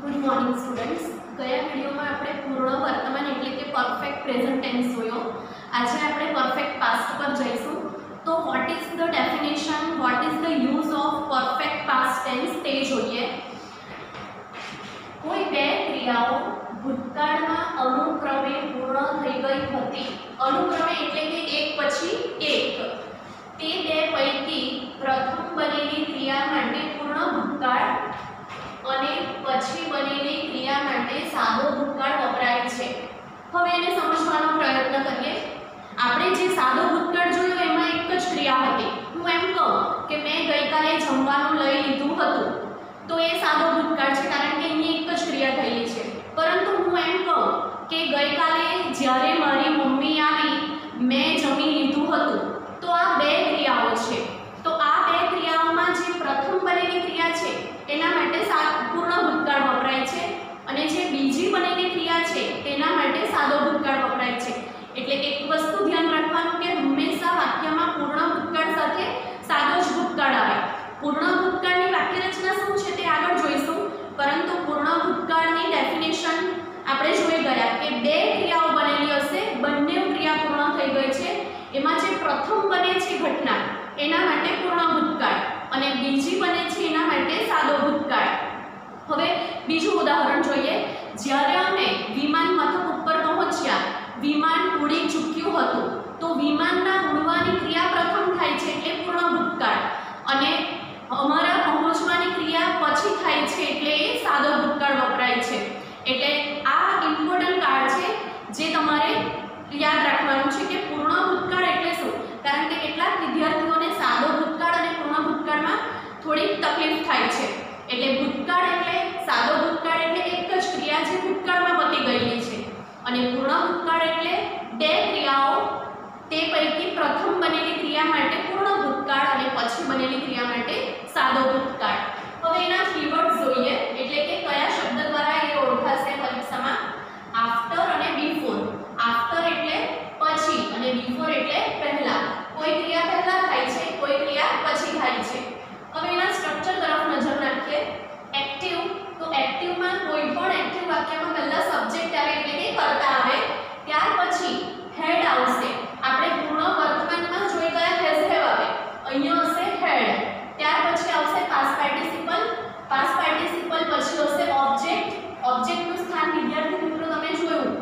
Good morning students. गया video में આપણે પૂર્ણ વર્તમાન એટલે કે પરફેક્ટ પ્રેઝન્ટ ટેન્સ જોયો। આજે આપણે પરફેક્ટ પાસ્ટ પર જઈશું। તો what is the definition, what is the use of perfect past tense તે જોઈએ। કોઈ બે ક્રિયાઓ ભૂતકાળમાં અનુક્રમે પૂર્ણ થઈ ગઈ હતી। અનુક્રમે એટલે કે એક પછી એક। તે બે પૈકી પ્રથમ બનેલી ક્રિયા માટે પૂર્ણ ભૂતકાળ અને પછી બનેલી ક્રિયા માટે સાદો ભૂતકાળ વપરાય છે। હવે એને સમજવાનો પ્રયત્ન કરીએ। આપણે જે સાદો ભૂતકાળ જોયો એમાં એક જ ક્રિયા હતી। હું એમ કહું કે મેં ગઈકાલે જમવાનું લઈ લીધું હતું તો એ સાદો ભૂતકાળ છે, કારણ કે અહીં એક જ ક્રિયા થયેલી છે। પરંતુ હું એમ કહું કે ગઈકાલે જ્યારે મારી મમ્મી આવી મેં જમી લીધું હતું તો આ બે ક્રિયાઓ છે। તો આ બે ક્રિયાઓમાં જે પ્રથમ બનેલી ક્રિયા છે એના માટે પૂર્ણ ભૂતકાળ વપરાય છે અને જે બીજી બનેલી ક્રિયા છે તેના માટે સાદો ભૂતકાળ વપરાય છે। એટલે એક વસ્તુ ध्यान રાખવાનું કે હંમેશા વાક્યમાં પૂર્ણ ભૂતકાળ સાથે સાદો જ ભૂતકાળ આવે। પૂર્ણ ભૂતકાળની વાક્ય રચના શું છે તે આગળ જોઈશું, પરંતુ પૂર્ણ ભૂતકાળની ડેફિનેશન આપણે જોઈ ગયા કે બે ક્રિયાઓ બનેલી હશે, બંને ક્રિયા પૂર્ણ થઈ ગઈ છે, એમાં જે પ્રથમ બને છે ઘટના એના માટે પૂર્ણ ભૂતકાળ અને બીજી બને છે એના માટે સાદો ભૂતકાળ। હવે બીજું ઉદાહરણ જોઈએ। જ્યારે અમે વિમાન મથક ઉપર પહોંચ્યા, વિમાન ઉડી ચૂક્યું હતું તો વિમાનના ઉડવાની ક્રિયા પ્રથમ થાય છે એટલે પૂર્ણ ભૂતકાળ અને અમારા પહોંચવાની ક્રિયા પછી થાય છે એટલે એ સાદો ભૂતકાળ વપરાય છે। એટલે આ ઇમ્પોર્ટન્ટ કાળ છે જે તમારે યાદ રાખવાનું છે કે પૂર્ણ ભૂતકાળ એટલે શું, કારણ કે કેટલાક વિદ્યાર્થીઓને સાદો ભૂતકાળ અને પૂર્ણ ભૂતકાળમાં થોડી તકલીફ થાય છે। એટલે ભૂતકાળ એટલે સાદો ભૂતકાળ એટલે એક જ ક્રિયા જે ભૂતકાળમાં પતી ગયેલી છે અને પૂર્ણ ભૂતકાળ એટલે બે ક્રિયાઓ તે પૈકી પ્રથમ બનેલી ક્રિયા માટે પૂર્ણ ભૂતકાળ અને પછી બનેલી ક્રિયા માટે સાદો ભૂતકાળ। હવે એના કીવર્ડ્સ જોઈએ, એટલે કે કયા શબ્દ દ્વારા એ ઓળખાશે પરીક્ષામાં। આફ્ટર અને બિફોર। આફ્ટર એટલે પછી અને બિફોર એટલે પહેલા। કોઈ ક્રિયા પહેલા થાય છે, કોઈ ક્રિયા પછી થાય છે। હવે એના સ્ટ્રક્ચર તરફ નજર નાખીએ। એક્ટિવ, તો એક્ટિવમાં કોઈ પણ એક્ટિવ વાક્યમાં પહેલા સબ્જેક્ટ આવે એટલે કે કર્તા આવે, ત્યાર પછી હેડ આવશે। આપણે પૂર્ણ વર્તમાનમાં જોઈ ગયા હેઝ હેવ આવે, અહીંયા હશે હેડ, ત્યાર પછી આવશે પાસ્ટ પાર્ટિસિપલ, પાસ્ટ પાર્ટિસિપલ પછી હશે ઓબ્જેક્ટ। ઓબ્જેક્ટનું સ્થાન વિદ્યાર્થી મિત્રો તમે જોયું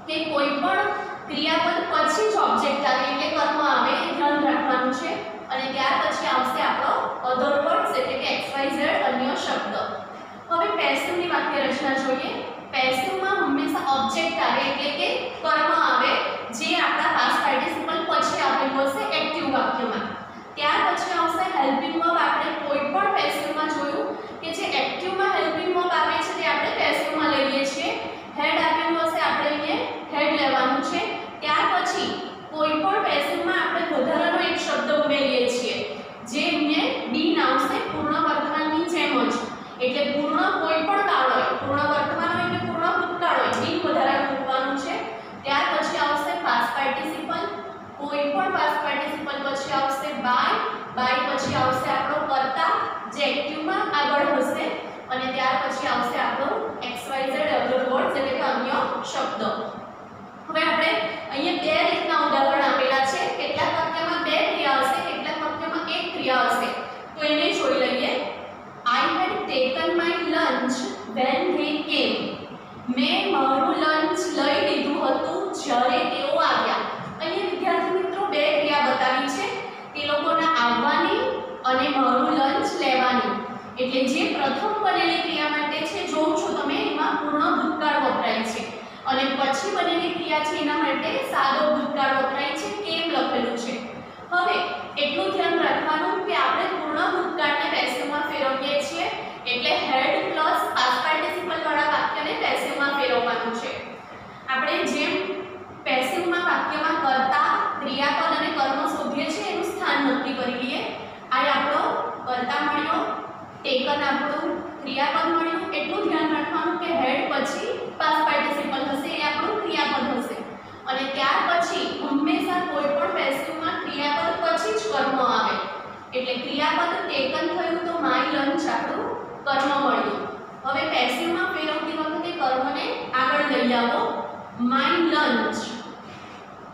કે કોઈ પણ ક્રિયાપદ પછી જ ઓબ્જેક્ટ આવે એટલે કર્મ આવે, એ ધ્યાન રાખવાનું છે। અને ત્યાર પછી આવશે આપણો અધર વર્ડ્સ એટલે કે XYZ અન્ય શબ્દ। હવે પેસિવની વાક્ય રચના જોઈએ। પેસિવમાં હંમેશા ઓબ્જેક્ટ આવે એટલે કે કર્મ આવે જે આપણા પાસ્ટ પાર્ટિસિપલ પછી આવેલું હશે એક્ટિવ વાક્યમાં। ત્યાર પછી આવશે હેલ્પિંગ વર્બ। આપણે કોઈ પણ પેસિવમાં જોયું કે જે એક્ટિવમાં હેલ્પિંગ વર્બ આવે છે તે આપણે પેસિવમાં લઈએ છીએ। હેડ આપેલું હશે આપણે અહીંયા હેડ લેવાનું છે। ત્યાર પછી કોઈ પણ પેસિવમાં આપણે વધારાનો એક શબ્દ ઉમેરીએ છીએ જે અહીંયા બીન આવશે પૂર્ણ વર્તમાનની જેમ જ। એટલે પૂર્ણ કોઈ પણ કાળ હોય, પૂર્ણ વર્તમાન હોય કે પૂર્ણ ભૂતકાળ હોય, બીન વધારાનું મૂકવાનું છે। ત્યાર પછી આવશે પાસ્ટ પાર્ટિસિપલ, કોઈ પણ પાસ્ટ પાર્ટિસિપલ પછી આવશે બાય, બાય પછી આવશે આપણો કર્તા જે એક્ટિવમાં આગળ હશે અને ત્યાર પછી આવશે આપણો XYZ અધર વર્ડ્સ એટલે કે અન્ય શબ્દ। હવે આપણે અહીંયા બે રીતના ઉદાહરણ આપેલા છે। કેટલાક વાક્યમાં બે ક્રિયા હશે, કેટલાક વાક્યમાં એક ક્રિયા હશે, તો એને જોઈ લઈએ। I had taken my lunch when they came. મેં મારું લંચ લઈ લીધું હતું જ્યારે તેઓ આવ્યા। અહીંયા વિદ્યાર્થી મિત્રો બે ક્રિયા બતાવી છે, તે લોકોના આવવાની અને મારું લંચ લેવાની। એટલે જે પ્રથમ બનેલી ક્રિયા માટે છે જોઉં છો તમે એમાં પૂર્ણ ભૂતકાળ વપરાય છે અને પછી બનેલી ક્રિયા છે એના માટે સાદો ભૂતકાળ વપરાય છે, કેમ લખેલું છે। હવે એટલું ધ્યાન રાખવાનું કે આપણે પૂર્ણ ભૂતકાળને પેસિવમાં ફેરવીએ છીએ એટલે હેડ પ્લસ પાસ્ટ પાર્ટિસિપલ વાળા વાક્યને પેસિવમાં ફેરવવાનું છે। આપણે જેમ પેસિવમાં વાક્યમાં કર્તા, ક્રિયાપદ અને કર્મ શોધીએ છીએ એનું સ્થાન નક્કી કરી લઈએ। આ આપણો કર્તા મળ્યો, ટેકન આપણું ક્રિયાપદ મળ્યું। એટલું ધ્યાન રાખવાનું કે હેડ પછી પાસ્ટ પાર્ટિસિપલ હશે એ આપણું ક્રિયાપદ હશે અને ત્યાર પછી હંમેશા કોઈ પણ પેસિવમાં ક્રિયાપદ પછી જ કર્મ આવે। એટલે ક્રિયાપદ ટેકન થયું તો માય લંચ આપણું કર્મ મળ્યું। હવે લંચ.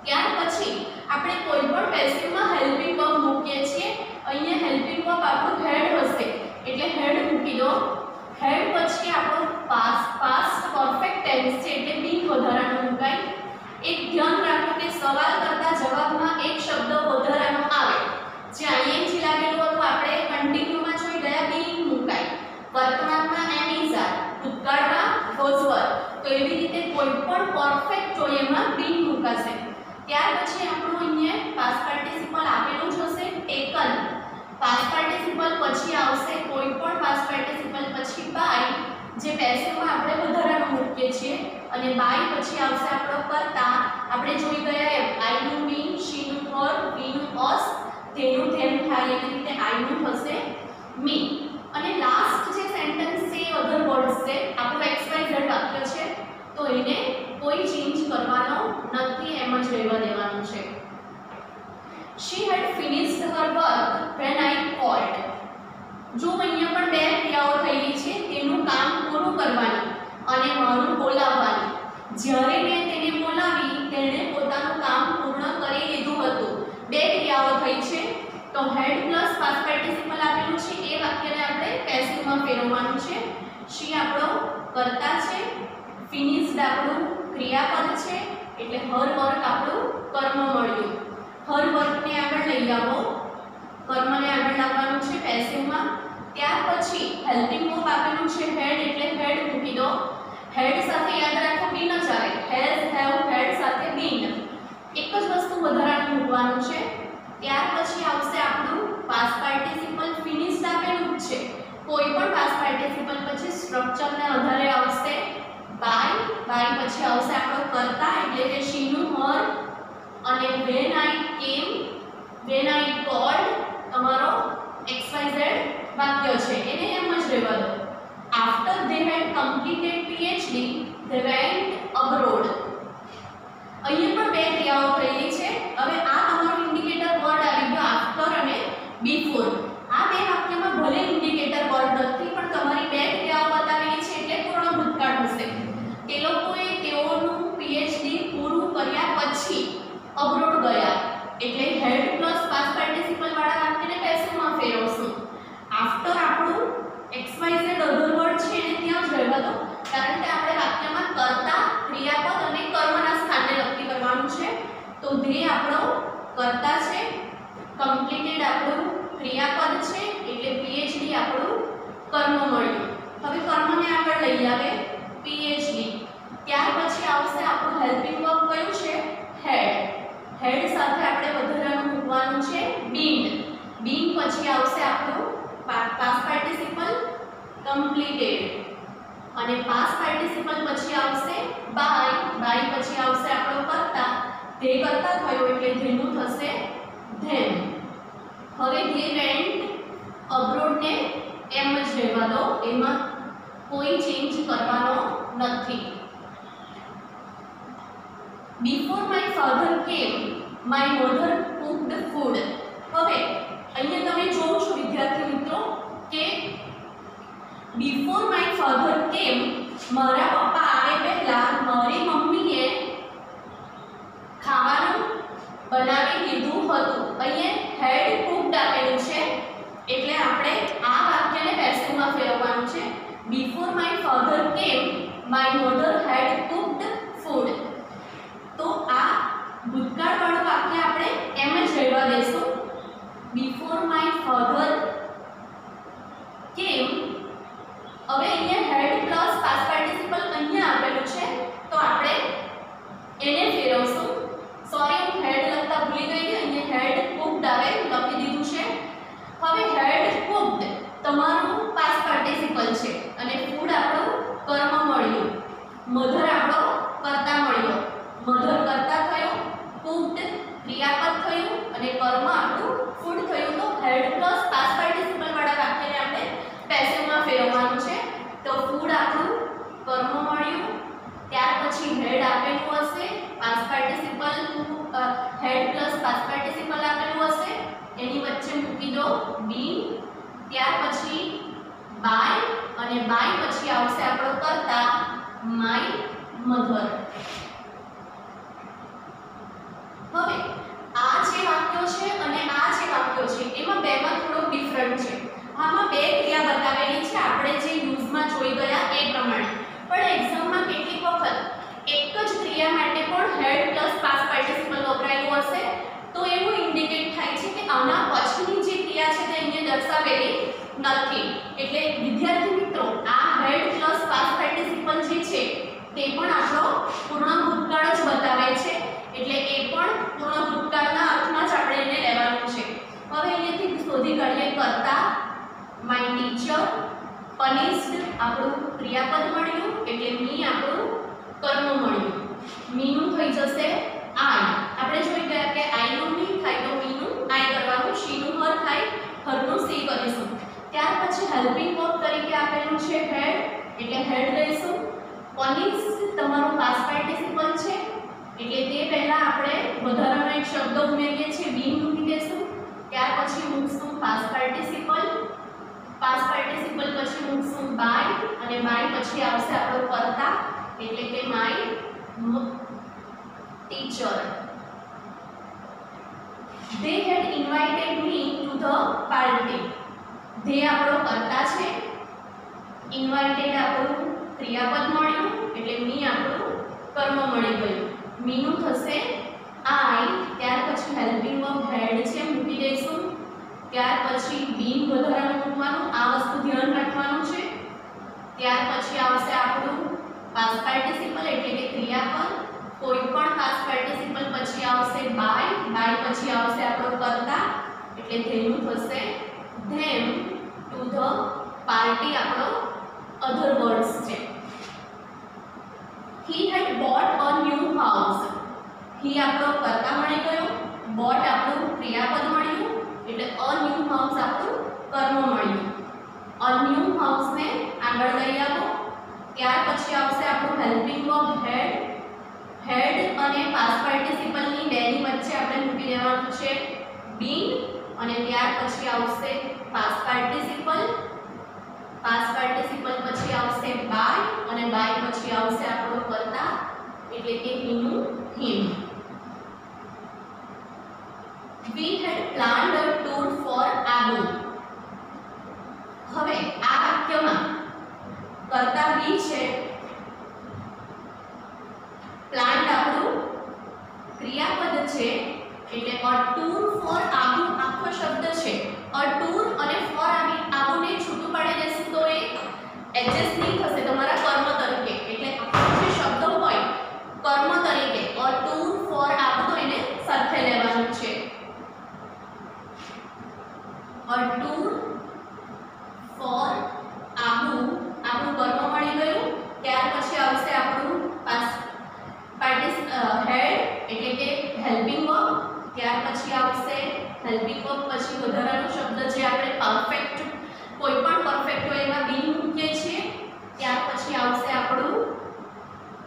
ત્યાર પછી આપણે કોઈ પણ પેસિવમાં હેલ્પિંગ વર્બ મૂકીએ છીએ. અહીંયા હેલ્પિંગ વર્બ આપણું હેડ હશે એટલે હેડ મૂકી દો. હેડ પછી આપણો પાસ્ટ પરફેક્ટ ટેન્સ છે એટલે બીન વધારાનો મુકાય. એક ધ્યાન રાખો કે સવાલ કરતા જવાબમાં એક શબ્દ વધારાનો આવે. જે ing લાગેલું હતું આપણે કન્ટિન્યુમાં જોઈ ગયા બીન મુકાય. વર્તમાનમાં am is are, ભૂતકાળમાં was were. તો એવી રીતે કોઈ પણ પરફેક્ટ હોય એમાં બીન મુકાશે. ત્યાર પછી આપણું અહીંયા પાસ્ટ પાર્ટિસિપલ આપેલું જ હશે ટેકન. પાસ્ટ પાર્ટિસિપલ પછી આવશે કોઈ પણ પાસ્ટ પાર્ટિસિપલ પછી બાય જે પેસિવમાં આપણે વધારાનું મૂકીએ છીએ અને બાય પછી આવશે આપણો કરતા. આપણે જોઈ ગયા એમ આઈ નું મીન, શી નું હર, વી નું અસ, તેનું ધેમ થાય એવી રીતે આઈ નું થશે મી. અને લાસ્ટ જે સેન્ટેન્સ છે અધર વર્ડ્સ છે આપણું XYZ વાક્ય છે તો એને કોઈ ચેન્જ કરવાનો નથી, એમ જ રહેવા દેવાનું છે. She had finished her work when I called. જો અહીંયા પણ બે ક્રિયાઓ થયેલી છે તેનું કામ પૂરું કરવાનું અને મારું બોલાવવાનું. જ્યારે મેં તેને બોલાવી તેણે પોતાનું કામ પૂર્ણ કરી લીધું હતું. બે ક્રિયાઓ થઈ છે તો હેડ પ્લસ પાસ્ટ પાર્ટિસિપલ આપેલું છે એ વાક્યને આપણે પેસિવમાં ફેરવવાનું છે. she આપણો કર્તા છે, finished આપણું ક્રિયાપદ છે એટલે her work આપણું કર્મ મળ્યું. હર વર્કને આગળ લઈ આવો, કર્મને આગળ લાવવાનું છે પેસિવમાં. ત્યાર પછી હેલ્પિંગ વર્બ આપેલું છે હેડ એટલે હેડ મૂકી દો. હેડ સાથે યાદ રાખો બીન જ આવે. હેઝ, હેવ, હેડ સાથે બીન. એક જ વસ્તુ વધારાનું મૂકવાનું છે. ત્યાર પછી આવશે આપણું પાસ્ટ પાર્ટિસિપલ ફિનિશ્ડ આપેલું જ છે. કોઈ પણ પાસ્ટ પાર્ટિસિપલ પછી સ્ટ્રક્ચરને આધારે આવશે બાય. બાય પછી આવશે આપણો કર્તા એટલે કે શી નું હર અને when I came, when I called તમારો XYZ વાક્ય છે એને એમ જ રહેવા દો. after they had completed PhD they went abroad. અહીંયા પણ બે ક્રિયાઓ થયેલી છે. હવે આ તમારો ઇન્ડિકેટર વર્ડ આવી ગયો after અને before. આ બે વાક્યમાં ભલે ઇન્ડિકેટર વર્ડ નથી પણ તમારી બે ક્રિયાઓ બતાવેલી છે એટલે પૂર્ણ ભૂતકાળ હશે. તે લોકોએ તેઓનું PhD પૂરું કર્યા પછી અબ્રોડ ગયા એટલે હેડ પ્લસ પાસ્ટ પાર્ટિસિપલ વાળા વાક્યને પેસિવમાં ફેરવશું. આફ્ટર આપણું XYZ અધર વર્ડ છે એને ત્યાં જ રહેવા દો કારણ કે આપણે વાક્યમાં કર્તા, ક્રિયાપદ અને કર્મના સ્થાને નક્કી કરવાનું છે. તો ધે આપણો કર્તા છે, કમ્પ્લીટેડ આપણું ક્રિયાપદ છે એટલે PhD આપણું કર્મ મળ્યું. હવે કર્મને આગળ લઈ આવે PhD. ત્યાર પછી આવશે આપણું હેલ્પિંગ વર્બ કયું છે હેડ. હેડ સાથે આપણે વધારાનું મૂકવાનું છે બીન. બીન પછી આવશે આપણું પાસ્ટ પાર્ટિસિપલ કમ્પ્લીટેડ અને પાસ્ટ પાર્ટિસિપલ પછી આવશે બાય. બાય પછી આવશે આપણો કર્તા. તે કર્તા થયો એટલે ધેનું થશે ધેમ. હવે ધે વેન્ટ અબ્રોડ ને એમ જ રહેવા દો, એમાં કોઈ ચેન્જ કરવાનો નથી. Before my father came, my mother cooked food. હવે અહીંયા તમે જોવો છો વિદ્યાર્થી મિત્રો કે before my father came મારા પપ્પા આવે પહેલા મારી મમ્મીએ ખાવાનું બનાવી લીધું હતું. અહીંયા હેડ કુક્ડ આપેલું છે એટલે આપણે આ વાક્યને પેસિવમાં ફેરવવાનું છે. Before my father came, my mother had cooked food. તો આ ભૂતકાળવાળું વાક્ય આપણે એમ જ રહેવા દેશું. Before my father came. હવે અહીંયા હેડ પ્લસ પાસ્ટ પાર્ટિસિપલ અહીંયા આપેલું છે તો આપણે એને ફેરવશું. સોરી હું હેડ લખતા ભૂલી ગઈ હતી. અહીંયા હેડ કુક્ડ આવે લખી દીધું છે. હવે હેડ કુક્ડ તમારું પાસ્ટ પાર્ટિસિપલ છે અને ફૂડ આપણું કર્મ મળ્યું. મધર આપણો કર્તા મળ્યો. મધર કર્તા થયો, કુક્ડ ક્રિયાપદ થયું અને કર્મ આપણું ફૂડ થયું. તો હેડ પ્લસ પાસ્ટ પાર્ટિસિપલ વાળા વાક્યને આપણે પેસિવમાં ફેરવવાનું છે. તો ફૂડ આપણું કર્મ મળ્યું. ત્યાર પછી હેડ આપેલું હશે, past participle had plus past participle આપેલું હશે એની વચ્ચે મૂકી દો બીન. ત્યાર પછી બાય અને બાય પછી આવશે આપણો કર્તા માય મધર. બેમાં થોડો ડિફરન્ટ છે. આમાં બે ક્રિયા બતાવેલી છે આપણે જે યુઝમાં જોઈ ગયા એ પ્રમાણે, પણ એક્ઝામમાં કેટલીક વખત એક જ ક્રિયા માટે પણ હેડ પ્લસ પાસ્ટ પાર્ટિસિપલ વપરાયેલું હશે, તો એવું ઇન્ડિકેટ થાય છે કે આના પછીની જે ક્રિયા છે તે અહીંયા દર્શાવેલી નથી. એટલે વિદ્યાર્થી મિત્રો, આ હેડ પ્લસ પાસ્ટ પાર્ટિસિપલ જે છે તે પણ આપણો પૂર્ણ ભૂતકાળ જ બતાવે છે. એટલે એ પણ પૂર્ણ ભૂતકાળના અર્થમાં જ આપણે એને લેવાનું છે. હવે અહીંયાથી શોધી કાઢીએ કરતા, માય ટીચર, પનિશ્ડ આપણું ક્રિયાપદ મળ્યું એટલે મી આપણું કર્મ મળ્યું. મીનું થઈ જશે આઈ. આપણે જોઈ ગયા કે આઈ નું મી થાય તો મીનું આઈ કરવાનું, શી નું હર થાય, હરનું સી કરીશું. ત્યાર પછી હેલ્પિંગ વર્બ તરીકે આપેલું છે હેડ, એટલે હેડ લઈશું. પનિશ્ડ તમારું પાસ્ટ પાર્ટિસિપલ છે એટલે તે પહેલા આપણે વધારાનો એક શબ્દ ઉમેરીએ છીએ, બીન મૂકી દેશું. ત્યાર પછી મૂકશું પાસ્ટ પાર્ટિસિપલ, પાસ્ટ પાર્ટિસિપલ પછી મૂકશું બાય, અને બાય પછી આવશે આપણો કર્તા એટલે કે my teacher. They had invited me to the party. they આપણો કર્તા છે, invited આપણું ક્રિયાપદ મળ્યું એટલે મી આપણું કર્મ મળી ગયું. મીનું થશે આઈ, ત્યાર પછી હેલ્પિંગ વર્બ હેડ છે મૂકી દઈશું. ત્યાર પછી બીન વધારાનું મૂકવાનું, આ વસ્તુ ધ્યાન રાખવાનું છે. ત્યાર પછી આવશે આપણું પાસ્ટ પાર્ટિસિપલ એટલે કે ક્રિયાપદ. કોઈ પણ પાસ્ટ પાર્ટિસિપલ પછી આવશે બાય, બાય પછી આવશે આપણો કર્તા એટલે ધેનું થશે ધેમ ટુ ધ પાર્ટી આપણો અધર વર્ડ્સ છે. he had bought a new house. he આપણો કર્તા મળી ગયો, bought આપણું ક્રિયાપદ મળ્યું એટલે a new house આપણું કર્મ મળ્યું. a new house ને આગળ લઈ આવો. ત્યાર પછી આવશે આપણું હેલ્પિંગ વર્બ હેડ. હેડ અને પાસ્ટ પાર્ટિસિપલ ની બેની વચ્ચે આપણે મૂકી દેવાનું છે બીન, અને ત્યાર પછી આવશે પાસ્ટ પાર્ટિસિપલ. પાસ્ટ પાર્ટિસિપલ પછી આવશે બાય, અને બાય પછી આવશે આપણો કર્તા એટલે કે હીનું હિમ. We had planned a tour for Abu. હવે આ વાક્યમાં કર્તા વી છે, પ્લાન્ટ આપણું ક્રિયાપદ છે એટલે a tour for Abu આખો શબ્દ છે. a tour અને for Abu ને છૂટું પાડી દેશું તો એ એડજસ્ટ નહીં થશે તમારા કર્મ તરીકે. એટલે આખો જે શબ્દ હોય કર્મ તરીકે a tour for Abu તો એને સાથે લેવાનું છે. a tour for Abu આપણું કર્મ મળી ગયું. ત્યાર પછી આવશે આપણું પાસ્ટ હેડ એટલે કે હેલ્પિંગ વર્બ. ત્યાર પછી આવશે હેલ્પિંગ વર્બ પછી વધારાનો શબ્દ જે આપણે પરફેક્ટ, કોઈ પણ પરફેક્ટ હોય એમાં બીન મૂકીએ છીએ. ત્યાર પછી આવશે આપણું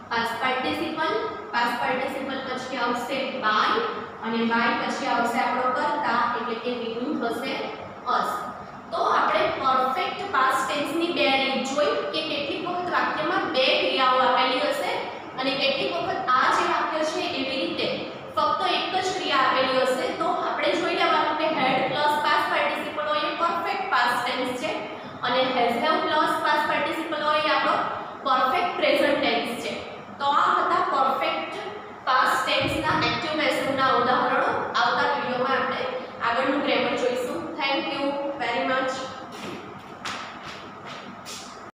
પાસ્ટ પાર્ટિસિપલ. પાસ્ટ પાર્ટિસિપલ પછી આવશે બાય, અને બાય પછી આવશે આપણો કર્તા એટલે કે બીનું થશે અસ. તો આપણે પરફેક્ટ પાસ્ટ ટેન્સની બે રીત જોઈ કે કેટલીક વખત વાક્યમાં બે ક્રિયાઓ આપેલી હશે અને કેટલીક વખત આ જે વાક્ય છે એવી રીતે ફક્ત એક જ ક્રિયા આપેલી હશે. તો આપણે જોઈ લેવાનું કે હેડ પ્લસ પાસ્ટ પાર્ટિસિપલ હોય એ પરફેક્ટ પાસ્ટ ટેન્સ છે, અને has have plus past participle હોય એ આપણો પરફેક્ટ પ્રેઝન્ટ ટેન્સ